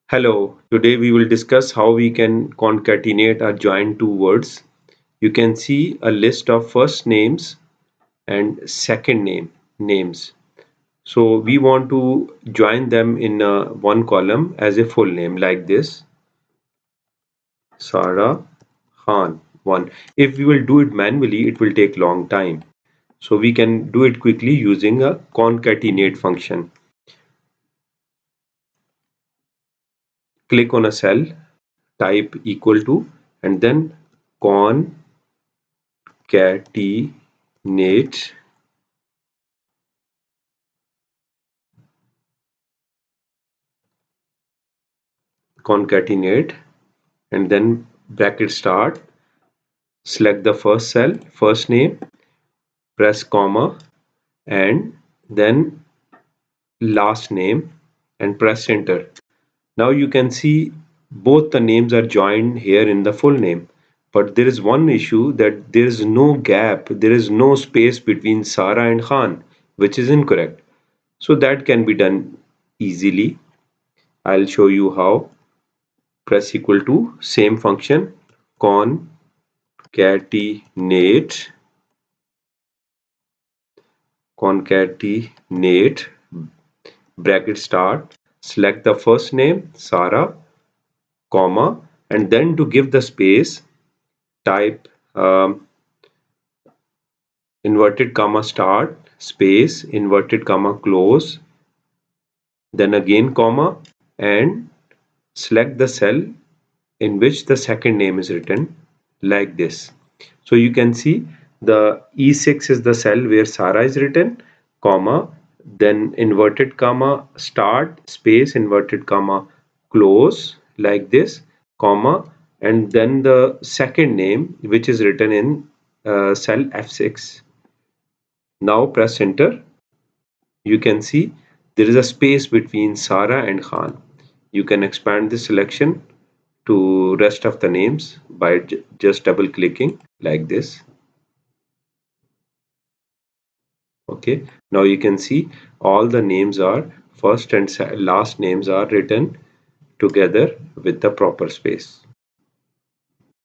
Hello, today we will discuss how we can concatenate or join two words. You can see a list of first names and second names. So we want to join them in one column as a full name like this, Sarah Khan 1. If we will do it manually, it will take long time. So we can do it quickly using a concatenate function. Click on a cell, type equal to, and then concatenate concatenate and then bracket start, select the first cell, first name, press comma and then last name and press enter. Now you can see both the names are joined here in the full name, but there is one issue that there is no gap, there is no space between Sarah and Khan, which is incorrect. So that can be done easily. I'll show you how. Press equal to same function concatenate concatenate bracket start, select the first name Sarah, comma, and then to give the space, type inverted comma start, space, inverted comma close, then again comma, and select the cell in which the second name is written like this. So you can see the E6 is the cell where Sarah is written, comma, then inverted comma start, space, inverted comma close like this, comma, and then the second name which is written in cell F6. Now press enter. You can see there is a space between Sarah and Khan. You can expand this selection to rest of the names by just double clicking like this. Okay, now you can see all the names are first and last names are written together with the proper space.